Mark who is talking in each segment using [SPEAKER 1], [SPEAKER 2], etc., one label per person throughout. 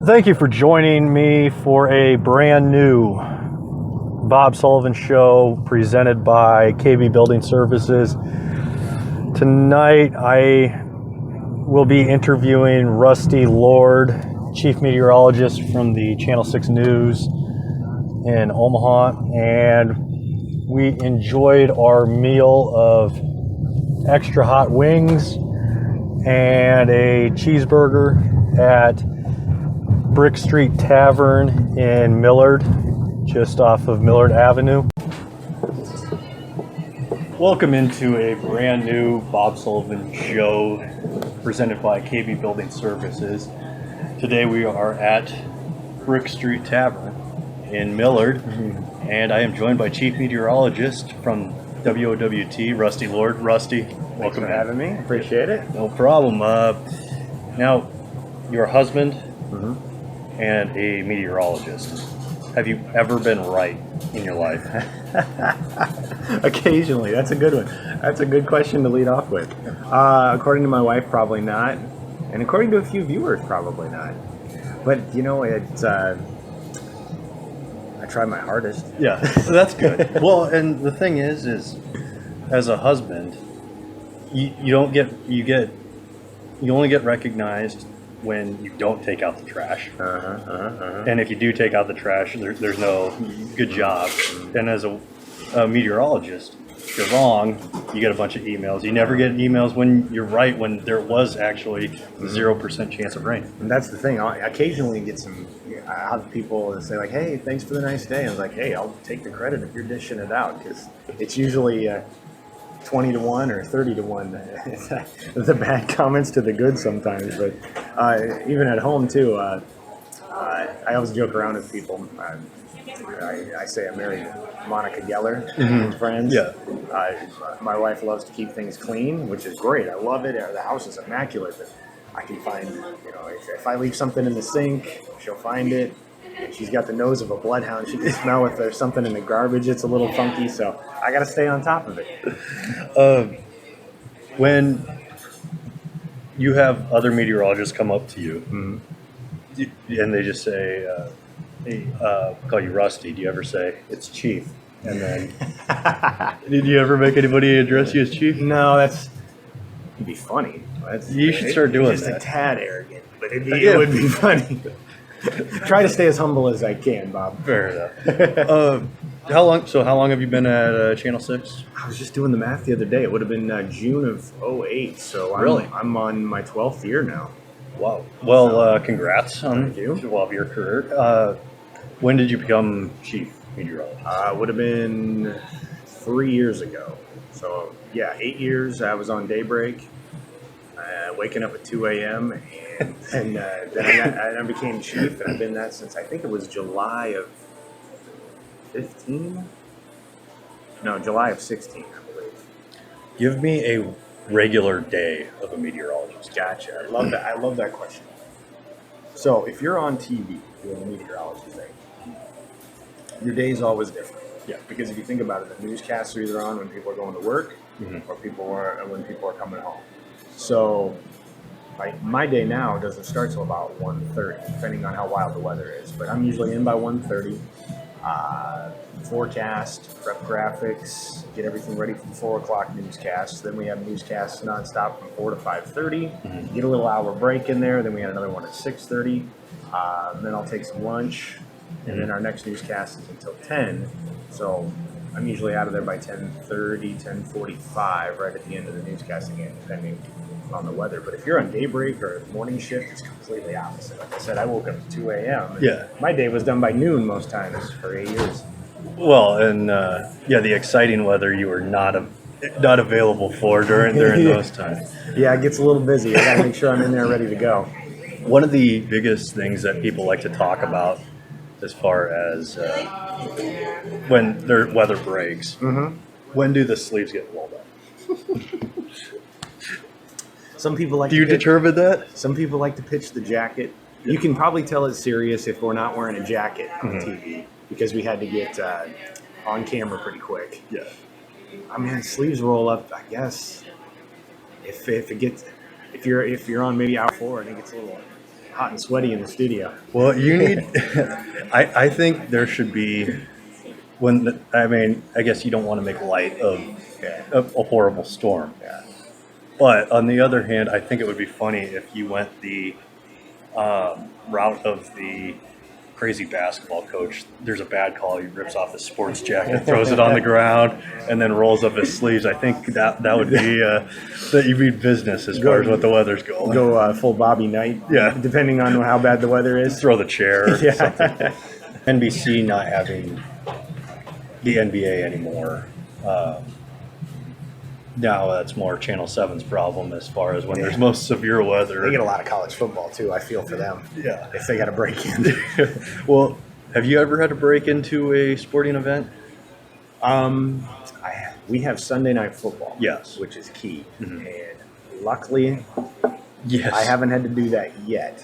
[SPEAKER 1] Thank you for joining me for a brand new Bob Sullivan Show presented by KB Building Services. Tonight I will be interviewing Rusty Lord, Chief Meteorologist from the Channel 6 News in Omaha, and we enjoyed our meal of extra hot wings and a cheeseburger at Brick Street Tavern in Millard, just off of Millard Avenue. Welcome into a brand new Bob Sullivan Show presented by KB Building Services. Today we are at Brick Street Tavern in Millard, and I am joined by Chief Meteorologist from WOWT, Rusty Lord. Rusty, welcome
[SPEAKER 2] for having me. Appreciate it.
[SPEAKER 1] No problem. Now, you're a husband and a meteorologist. Have you ever been right in your life?
[SPEAKER 2] Occasionally. That's a good one. That's a good question to lead off with. According to my wife, probably not. And according to a few viewers, probably not. But, you know, it's... I try my hardest.
[SPEAKER 1] Yeah, that's good. Well, and the thing is as a husband, you only get recognized when you don't take out the trash. And if you do take out the trash, there's no good job. And as a meteorologist, if you're wrong, you get a bunch of emails. You never get emails when you're right, when there was actually 0% chance of rain.
[SPEAKER 2] And that's the thing. I occasionally get I have people that say, like, hey, thanks for the nice day. I was like, hey, I'll take the credit if you're dishing it out, because it's usually 20 to 1 or 30 to 1. The bad comments to the good sometimes. But even at home, too, I always joke around with people. I say I'm married to Monica Geller, friends.
[SPEAKER 1] Yeah.
[SPEAKER 2] My wife loves to keep things clean, which is great. I love it. The house is immaculate. But I can find, if I leave something in the sink, she'll find it. And she's got the nose of a bloodhound. She can smell if there's something in the garbage that's a little funky. So I got to stay on top of it.
[SPEAKER 1] When you have other meteorologists come up to you, and they just say, hey, call you Rusty, do you ever say, it's Chief? And then, did you ever make anybody address you as Chief?
[SPEAKER 2] No, it'd be funny.
[SPEAKER 1] You should start doing
[SPEAKER 2] just
[SPEAKER 1] that.
[SPEAKER 2] A tad arrogant, but it would be funny. Try to stay as humble as I can, Bob.
[SPEAKER 1] Fair enough. How long have you been at Channel 6?
[SPEAKER 2] I was just doing the math the other day. It would have been June of 2008, so I'm on my 12th year now.
[SPEAKER 1] Wow. Well, congrats on your career. When did you become Chief Meteorologist?
[SPEAKER 2] It would have been 3 years ago. So, yeah, 8 years. I was on daybreak, waking up at 2 a.m., and then I became Chief, and I've been that since I think it was July of 15? No, July of 16, I believe.
[SPEAKER 1] Give me a regular day of a meteorologist.
[SPEAKER 2] Gotcha. I love that. I love that question. So if you're on TV doing a meteorology thing, your day is always different.
[SPEAKER 1] Yeah.
[SPEAKER 2] Because if you think about it, the newscasts are either on when people are going to work or when people are coming home. So my day now doesn't start till about 1:30, depending on how wild the weather is. But I'm usually in by 1:30. Forecast, prep graphics, get everything ready for the 4 o'clock newscasts. Then we have newscasts nonstop from 4 to 5:30. Get a little hour break in there. Then we had another one at 6:30. Then I'll take some lunch, and then our next newscast is until 10. So I'm usually out of there by 10:30, 10:45, right at the end of the newscast again, depending on the weather. But if you're on daybreak or morning shift, it's completely opposite. Like I said, I woke up at 2 a.m.
[SPEAKER 1] Yeah.
[SPEAKER 2] My day was done by noon most times for 8 years.
[SPEAKER 1] Well, and the exciting weather you were not available for during those times.
[SPEAKER 2] Yeah, it gets a little busy. I gotta make sure I'm in there ready to go.
[SPEAKER 1] One of the biggest things that people like to talk about as far as when their weather breaks, when do the sleeves get rolled up?
[SPEAKER 2] Some people like
[SPEAKER 1] Do you determine that?
[SPEAKER 2] Some people like to pitch the jacket. You can probably tell it's serious if we're not wearing a jacket on TV, because we had to get on camera pretty quick.
[SPEAKER 1] Yeah.
[SPEAKER 2] I mean, sleeves roll up, I guess. If you're on maybe hour 4 and it gets a little hot and sweaty in the studio.
[SPEAKER 1] Well, you need. I think there should be. I guess you don't want to make light of a horrible storm.
[SPEAKER 2] Yeah.
[SPEAKER 1] But on the other hand, I think it would be funny if you went the route of the crazy basketball coach. There's a bad call. He rips off his sports jacket, throws it on the ground, and then rolls up his sleeves. I think that would be that you read business as far as what the weather's going.
[SPEAKER 2] Go full Bobby Knight.
[SPEAKER 1] Yeah.
[SPEAKER 2] Depending on how bad the weather is.
[SPEAKER 1] Throw the chair. Or
[SPEAKER 2] Yeah.
[SPEAKER 1] something. NBC not having the NBA anymore. Now that's more Channel 7's problem as far as when there's most severe weather.
[SPEAKER 2] They get a lot of college football too. I feel for them.
[SPEAKER 1] Yeah.
[SPEAKER 2] If they got to break in.
[SPEAKER 1] Well, have you ever had to break into a sporting event?
[SPEAKER 2] We have Sunday night football.
[SPEAKER 1] Yes.
[SPEAKER 2] Which is key.
[SPEAKER 1] Mhm.
[SPEAKER 2] And luckily,
[SPEAKER 1] Yes.
[SPEAKER 2] I haven't had to do that yet.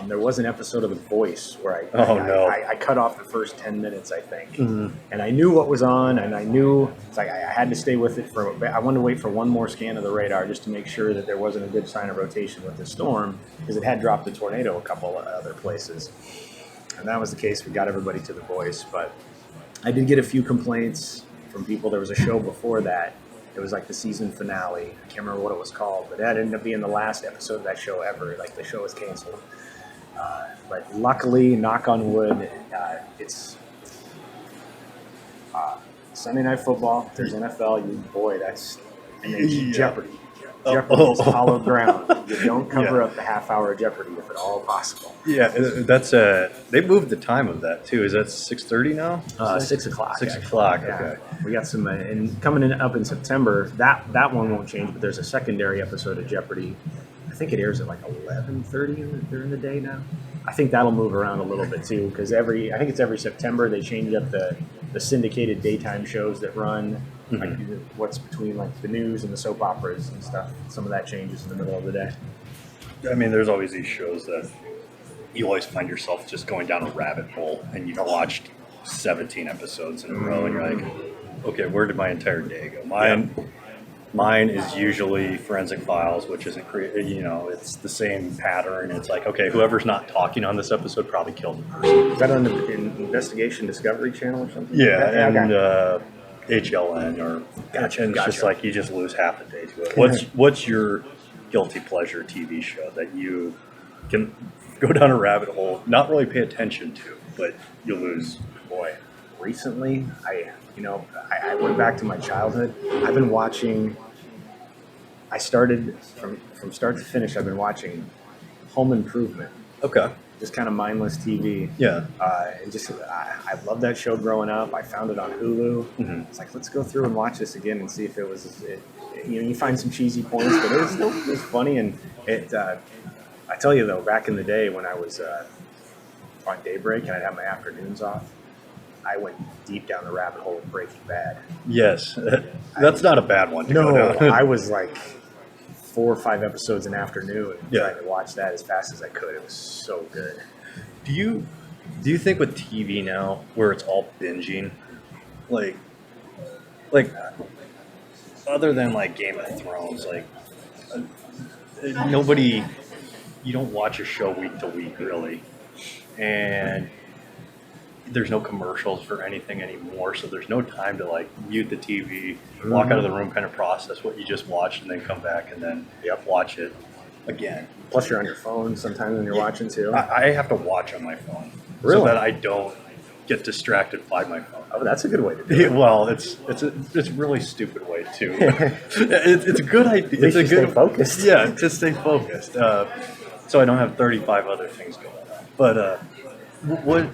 [SPEAKER 2] There was an episode of The Voice where I cut off the first 10 minutes, I think.
[SPEAKER 1] Mhm.
[SPEAKER 2] And I knew what was on, and I knew it's like I had to stay with it for a bit. I wanted to wait for one more scan of the radar just to make sure that there wasn't a good sign of rotation with the storm, because it had dropped a tornado a couple of other places. And that was the case. We got everybody to The Voice. But I did get a few complaints from people. There was a show before that. It was like the season finale. I can't remember what it was called, but that ended up being the last episode of that show ever. Like, the show was canceled. But luckily, knock on wood, it's Sunday night football. If there's NFL, that's and then Jeopardy. Jeopardy is hollow ground. You don't cover up the half hour of Jeopardy if at all possible.
[SPEAKER 1] Yeah, that's they moved the time of that too. Is that 6:30 now?
[SPEAKER 2] 6 o'clock.
[SPEAKER 1] 6
[SPEAKER 2] actually.
[SPEAKER 1] o'clock.
[SPEAKER 2] Yeah.
[SPEAKER 1] Okay.
[SPEAKER 2] We got some, and coming up in September, that one won't change. But there's a secondary episode of Jeopardy. I think it airs at like 11:30 during the day now. I think that'll move around a little bit too, because I think it's every September they change up the syndicated daytime shows that run, like what's between like the news and the soap operas and stuff. Some of that changes in the middle of the day.
[SPEAKER 1] I mean, there's always these shows that you always find yourself just going down a rabbit hole, and you've watched 17 episodes in a row, and you're like, okay, where did my entire day go? Mine is usually Forensic Files, which isn't it's the same pattern. It's like, okay, whoever's not talking on this episode probably killed the person.
[SPEAKER 2] Is that on the Investigation Discovery Channel or something?
[SPEAKER 1] Yeah,
[SPEAKER 2] Okay.
[SPEAKER 1] and HLN or
[SPEAKER 2] Gotcha,
[SPEAKER 1] and it's just
[SPEAKER 2] gotcha.
[SPEAKER 1] like you just lose half the day to it. What's your guilty pleasure TV show that you can go down a rabbit hole, not really pay attention to, but you lose?
[SPEAKER 2] Boy, recently I went back to my childhood. I've been watching. I started from start to finish. I've been watching Home Improvement.
[SPEAKER 1] Okay.
[SPEAKER 2] Just kind of mindless TV.
[SPEAKER 1] Yeah.
[SPEAKER 2] And just I loved that show growing up. I found it on Hulu.
[SPEAKER 1] Mm-hmm.
[SPEAKER 2] It's like, let's go through and watch this again and see if it was. You find some cheesy points, but it was funny. And I tell you though, back in the day when I was on daybreak and I'd have my afternoons off, I went deep down the rabbit hole of Breaking Bad.
[SPEAKER 1] Yes, that's not a bad one. To
[SPEAKER 2] No,
[SPEAKER 1] go down.
[SPEAKER 2] I was like 4 or 5 episodes an afternoon
[SPEAKER 1] Yeah.
[SPEAKER 2] trying to watch that as fast as I could. It was so good.
[SPEAKER 1] Do you think with TV now, where it's all binging, like other than like Game of Thrones, like nobody, you don't watch a show week to week really, and there's no commercials for anything anymore, so there's no time to like mute the TV, walk out of the room, kind of process what you just watched, and then come back and then watch it again.
[SPEAKER 2] Plus, you're on your phone sometimes when you're watching too.
[SPEAKER 1] I have to watch on my phone so
[SPEAKER 2] Really?
[SPEAKER 1] that I don't get distracted by my phone.
[SPEAKER 2] Oh, that's a good way to do it.
[SPEAKER 1] Well, it's a really stupid way too. It's a good idea.
[SPEAKER 2] At least
[SPEAKER 1] It's a
[SPEAKER 2] you
[SPEAKER 1] good
[SPEAKER 2] stay focused.
[SPEAKER 1] Yeah, to stay focused. So I don't have 35 other things going on. But what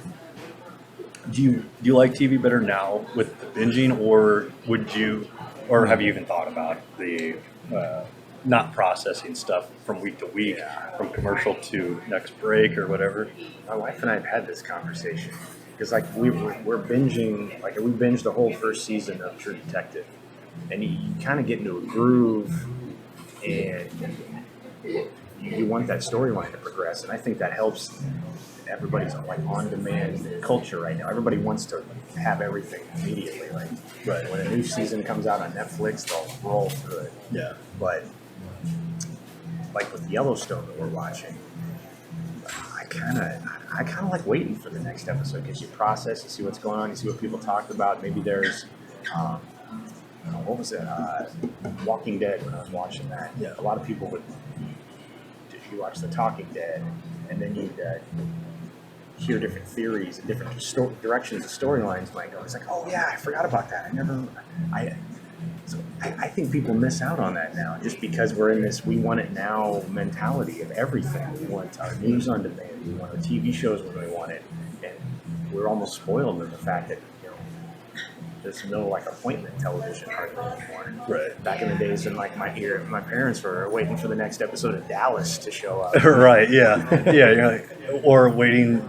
[SPEAKER 1] do you like TV better now with the binging, or have you even thought about the not processing stuff from week to week, from commercial to next break or whatever?
[SPEAKER 2] My wife and I have had this conversation because like we're binging, like we binged the whole first season of True Detective, and you kind of get into a groove, and you want that storyline to progress, and I think that helps. Everybody's like on-demand culture right now. Everybody wants to have everything immediately. Like when a new season comes out on Netflix, they'll roll through it.
[SPEAKER 1] Yeah.
[SPEAKER 2] But like with Yellowstone that we're watching, I kind of like waiting for the next episode because you process, you see what's going on, you see what people talked about. Maybe there's, what was it? Walking Dead. When I was watching that,
[SPEAKER 1] Yeah.
[SPEAKER 2] a lot of people would. If you watch The Talking Dead, and then you'd hear different theories and different directions the storylines might go. It's like, oh yeah, I forgot about that. I think people miss out on that now just because we're in this we want it now mentality of everything. We want our news on demand. We want our TV shows when we want it. And we're almost spoiled in the fact that, there's no like appointment television hardly anymore.
[SPEAKER 1] Right.
[SPEAKER 2] Back in the days when like my parents were waiting for the next episode of Dallas to show up.
[SPEAKER 1] Right, yeah. Yeah, you're like, or waiting,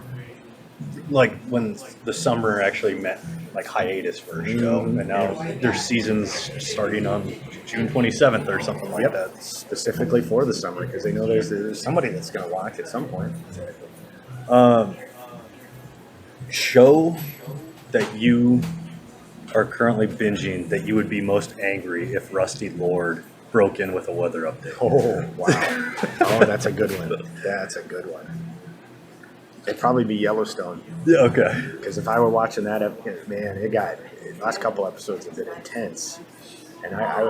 [SPEAKER 1] like when the summer actually meant like hiatus for a show, and now there's seasons starting on June 27th or something like that.
[SPEAKER 2] Specifically for the summer because they know there's somebody that's going to watch at some point.
[SPEAKER 1] Show that you are currently binging that you would be most angry if Rusty Lord broke in with a weather update.
[SPEAKER 2] Oh, wow. Oh, that's a good one. That's a good one. It'd probably be Yellowstone.
[SPEAKER 1] Yeah, okay.
[SPEAKER 2] Because if I were watching that, man, the last couple episodes have been intense. And I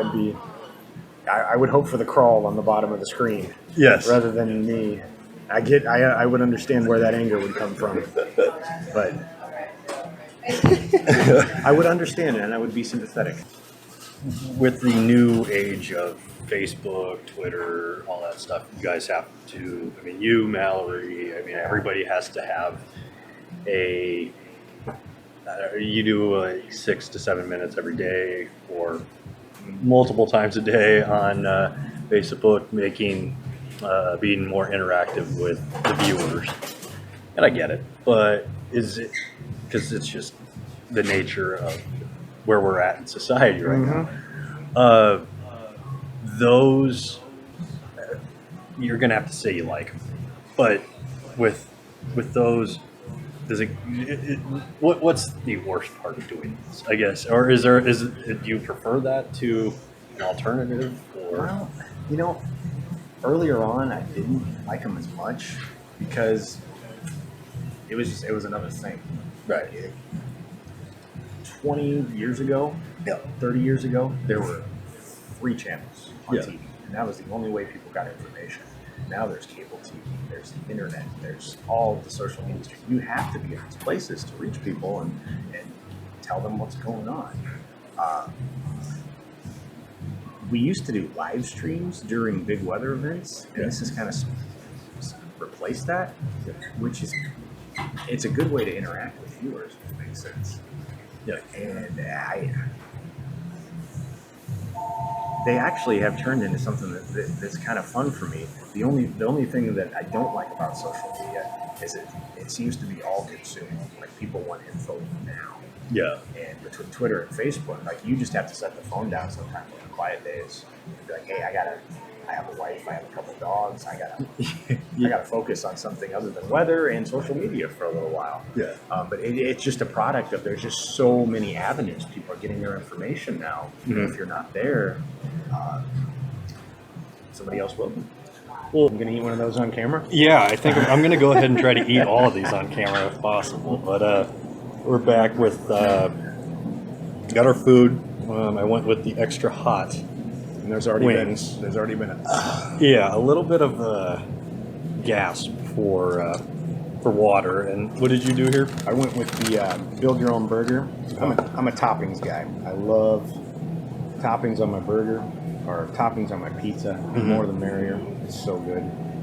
[SPEAKER 2] would hope for the crawl on the bottom of the screen.
[SPEAKER 1] Yes.
[SPEAKER 2] Rather than me. I would understand where that anger would come from. But I would understand it and I would be sympathetic.
[SPEAKER 1] With the new age of Facebook, Twitter, all that stuff, you guys have to, you, Mallory, everybody has to have you do like 6 to 7 minutes every day or multiple times a day on Facebook, being more interactive with the viewers. And I get it, but is it, because it's just the nature of where we're at in society right now. Those, you're going to have to say you like them. But with those, what's the worst part of doing this, I guess? Or do you prefer that to an alternative? Or?
[SPEAKER 2] Well, earlier on I didn't like them as much because it was another thing.
[SPEAKER 1] Right.
[SPEAKER 2] 20 years ago, 30 years ago, there were 3 channels on TV. And that was the only way people got information. Now there's cable TV, there's the internet, there's all of the social media. You have to be in these places to reach people and tell them what's going on. We used to do live streams during big weather events, and this has kind of replaced that, which is, it's a good way to interact with viewers, if it makes sense.
[SPEAKER 1] Yeah.
[SPEAKER 2] And they actually have turned into something that's kind of fun for me. The only thing that I don't like about social media is it seems to be all consuming. Like people want info now.
[SPEAKER 1] Yeah.
[SPEAKER 2] And between Twitter and Facebook, like you just have to set the phone down sometimes on the quiet days. And be like, hey, I have a wife, I have a couple dogs, I gotta focus on something other than weather and social media for a little while.
[SPEAKER 1] Yeah.
[SPEAKER 2] But it's just a product of there's just so many avenues people are getting their information now. If you're not there, somebody else will. Well, I'm gonna eat one of those on camera.
[SPEAKER 1] Yeah, I think I'm gonna go ahead and try to eat all of these on camera if possible. But we're back with got our food. I went with the extra hot.
[SPEAKER 2] And there's already been
[SPEAKER 1] a little bit of a gasp for water. And what did you do here?
[SPEAKER 2] I went with the build your own burger. I'm a toppings guy. I love toppings on my burger or toppings on my pizza. The more the merrier. It's so good.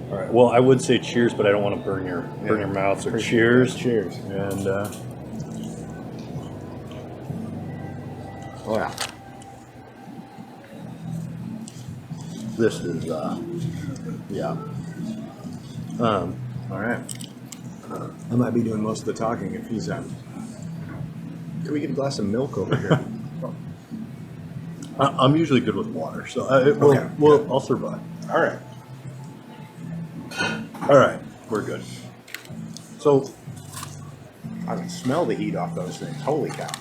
[SPEAKER 1] All right. Well, I would say cheers, but I don't want to burn your mouth. So cheers.
[SPEAKER 2] Cheers.
[SPEAKER 1] And
[SPEAKER 2] oh yeah.
[SPEAKER 1] this is
[SPEAKER 2] all right. I might be doing most of the talking if he's Can we get a glass of milk over here?
[SPEAKER 1] I'm usually good with water, so I'll survive.
[SPEAKER 2] All right.
[SPEAKER 1] All right, we're good. So
[SPEAKER 2] I can smell the heat off those things. Holy cow.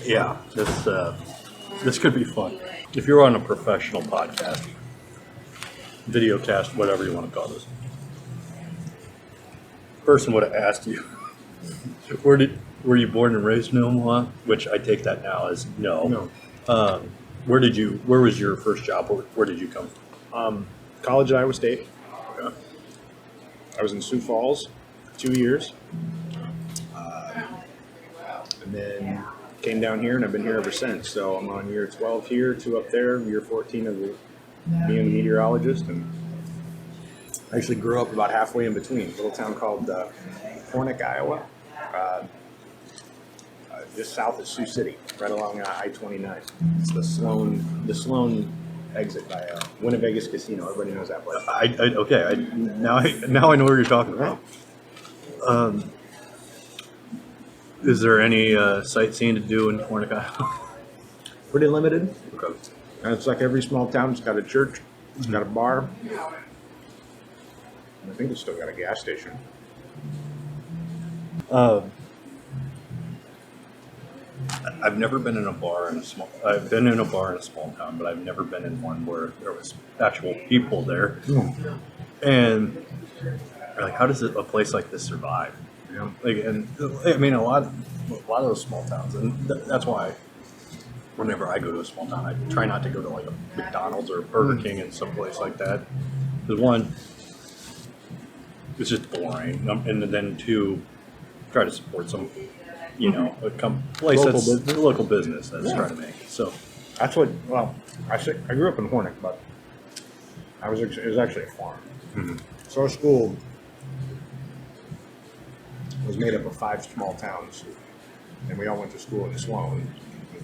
[SPEAKER 1] yeah, this could be fun. If you're on a professional podcast, video cast, whatever you want to call this,
[SPEAKER 3] person would have asked you, were you born and raised in Omaha? Which I take that now as no.
[SPEAKER 2] No.
[SPEAKER 3] Where was your first job? Where did you come from?
[SPEAKER 2] College at Iowa State.
[SPEAKER 3] Okay.
[SPEAKER 2] I was in Sioux Falls for 2 years. And then came down here, and I've been here ever since. So I'm on year 12 here, 2 up there, year 14 of being a meteorologist. And I actually grew up about halfway in between. A little town called Hornick, Iowa. Just south of Sioux City, right along I-29. It's the Sloan exit by Winnebago's Casino. Everybody knows that place.
[SPEAKER 3] Now I know where you're talking about. Is there any sightseeing to do in Hornick, Iowa?
[SPEAKER 2] Pretty limited.
[SPEAKER 3] Okay.
[SPEAKER 2] And it's like every small town. It's got a church. It's got a bar. And I think it's still got a gas station.
[SPEAKER 3] I've never been in a bar in a small. I've been in a bar in a small town, but I've never been in one where there was actual people there. And like, how does a place like this survive? You know, like, and I mean, a lot of those small towns, and that's why whenever I go to a small town, I try not to go to like a McDonald's or a Burger King in some place like that. Because one, it's just boring, and then two, try to support some, you know, local business that's trying to make it. So
[SPEAKER 2] That's what. Well, I grew up in Hornick, but it was actually a farm.
[SPEAKER 3] Mm-hmm.
[SPEAKER 2] So our school was made up of 5 small towns, and we all went to school in Sloan.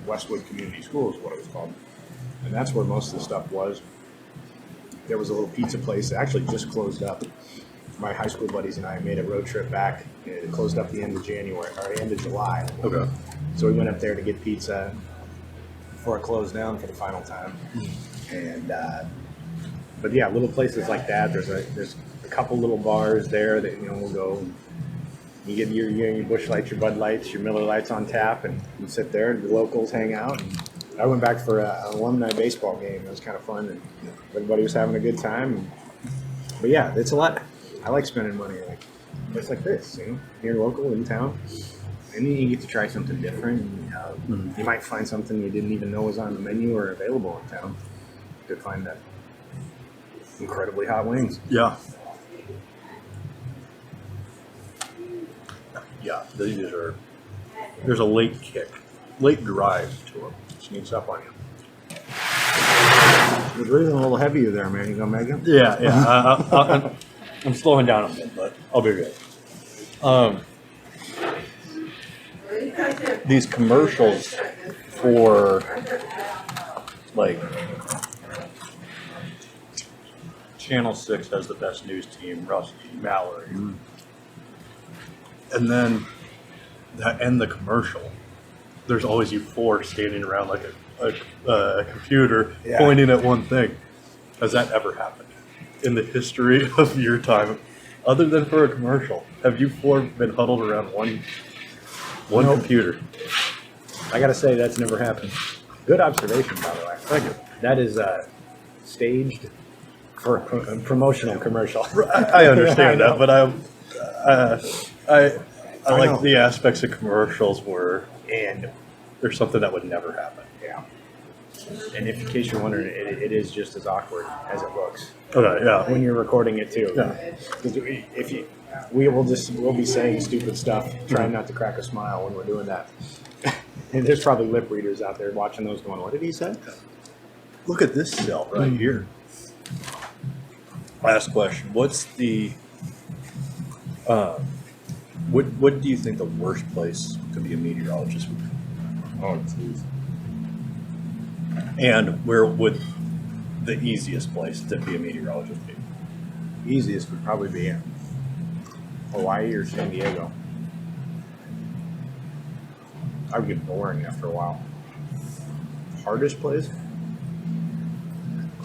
[SPEAKER 2] Westwood Community School is what it was called, and that's where most of the stuff was. There was a little pizza place that actually just closed up. My high school buddies and I made a road trip back. It closed up the end of January or end of July.
[SPEAKER 3] okay.
[SPEAKER 2] So we went up there to get pizza before it closed down for the final time. And but yeah, little places like that. There's a couple little bars there that we'll go. You get your Busch Lights, your Bud Lights, your Miller Lights on tap, and you sit there. And the locals hang out. And I went back for an alumni baseball game. It was kind of fun, and everybody was having a good time. But yeah, it's a lot. I like spending money like a place like this. Here local in town, and then you get to try something different. You might find something you didn't even know was on the menu or available in town. You could find that incredibly hot wings.
[SPEAKER 3] Yeah. Yeah, these are. There's a late drive to them.
[SPEAKER 2] Sneaks up on you. You're breathing a little heavier there, man. You gonna make it?
[SPEAKER 3] Yeah. I'm slowing down a bit, but I'll be good. These commercials for like Channel 6 has the best news team, Rusty, Mallory. And then that end the commercial, there's always you 4 standing around like a computer pointing at one thing. Has that ever happened in the history of your time, other than for a commercial? Have you 4 been huddled around one
[SPEAKER 2] Nope.
[SPEAKER 3] computer?
[SPEAKER 2] I gotta say that's never happened. Good observation, by the way.
[SPEAKER 3] Thank you.
[SPEAKER 2] That is staged for a promotional commercial.
[SPEAKER 3] I understand
[SPEAKER 2] I
[SPEAKER 3] that, but I like
[SPEAKER 2] know.
[SPEAKER 3] the aspects of commercials where
[SPEAKER 2] And
[SPEAKER 3] there's something that would never happen.
[SPEAKER 2] yeah. And if in case you're wondering, it is just as awkward as it looks
[SPEAKER 3] Okay, yeah.
[SPEAKER 2] when you're recording it too.
[SPEAKER 3] Yeah.
[SPEAKER 2] 'Cause we'll be saying stupid stuff, trying not to crack a smile when we're doing that. And there's probably lip readers out there watching those going, "What did he say?"
[SPEAKER 3] Look at this cell right here. Last question. What's the what do you think the worst place to be a meteorologist would be?
[SPEAKER 2] Oh, jeez.
[SPEAKER 3] And where would the easiest place to be a meteorologist be?
[SPEAKER 2] Easiest would probably be Hawaii or San Diego. I would get boring after a while. Hardest place?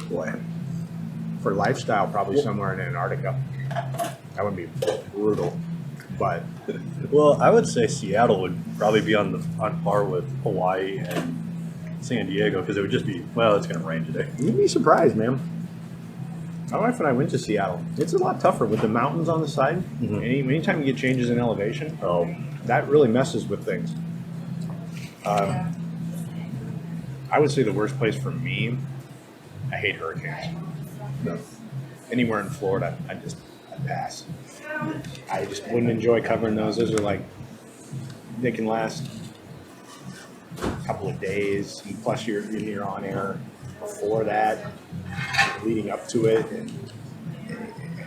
[SPEAKER 2] Boy. For lifestyle, probably somewhere in Antarctica. That would be brutal. But
[SPEAKER 3] Well, I would say Seattle would probably be on par with Hawaii and San Diego, because it would just be, well, it's going to rain today.
[SPEAKER 2] you'd be surprised, man. My wife and I went to Seattle. It's a lot tougher with the mountains on the side. Anytime you get changes in elevation, that really messes with things. I would say the worst place for me, I hate hurricanes. No. Anywhere in Florida, I'd pass. I just wouldn't enjoy covering those. Those are like, they can last a couple of days, and plus you're on air before that, leading up to it. And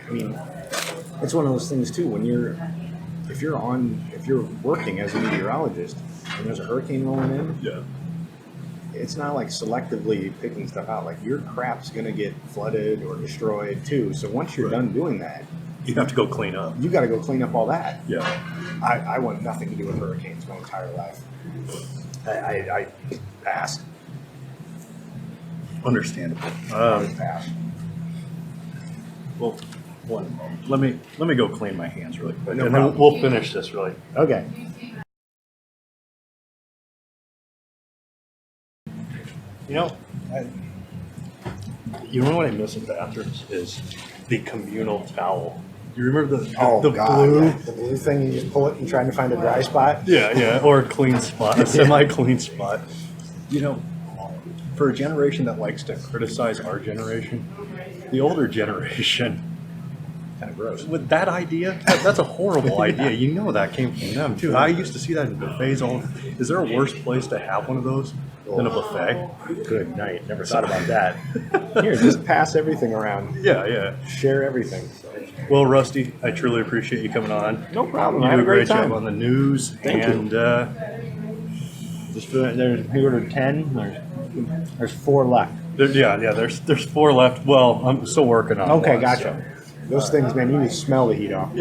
[SPEAKER 2] I mean, it's one of those things too. If you're working as a meteorologist and there's a hurricane rolling in, it's not like selectively picking stuff out. Like your crap's gonna get flooded or destroyed too. So once you're done doing that,
[SPEAKER 3] you have to go clean up.
[SPEAKER 2] You got to go clean up all that.
[SPEAKER 3] Yeah.
[SPEAKER 2] I want nothing to do with hurricanes my entire life. I passed.
[SPEAKER 3] Understandable.
[SPEAKER 2] Pass.
[SPEAKER 3] Well, one moment. Let me go clean my hands really quick,
[SPEAKER 2] No
[SPEAKER 3] and
[SPEAKER 2] problem.
[SPEAKER 3] then we'll finish this really.
[SPEAKER 2] Okay.
[SPEAKER 3] You know, what I miss in bathrooms is the communal towel. You remember the blue?
[SPEAKER 2] Yeah. The blue thing, you just pull it and trying to find a dry spot?
[SPEAKER 3] Yeah, or a clean spot, a semi-clean spot. You know, for a generation that likes to criticize our generation, the older generation,
[SPEAKER 2] Kind of gross.
[SPEAKER 3] with that idea, that's a horrible idea. You know that came from them, too. I used to see that in buffets. Is there a worse place to have one of those than a buffet?
[SPEAKER 2] Good night. Never thought about that. Here, just pass everything around.
[SPEAKER 3] Yeah.
[SPEAKER 2] Share everything. So.
[SPEAKER 3] Well, Rusty, I truly appreciate you coming on.
[SPEAKER 2] No problem.
[SPEAKER 3] You
[SPEAKER 2] I had
[SPEAKER 3] do
[SPEAKER 2] a great
[SPEAKER 3] job
[SPEAKER 2] time
[SPEAKER 3] on the news.
[SPEAKER 2] Thank
[SPEAKER 3] and
[SPEAKER 2] he ordered 10. There's 4 left.
[SPEAKER 3] there's 4 left. Well, I'm still working on
[SPEAKER 2] Okay,
[SPEAKER 3] one,
[SPEAKER 2] gotcha.
[SPEAKER 3] so.
[SPEAKER 2] Those things, man, you can smell the heat off.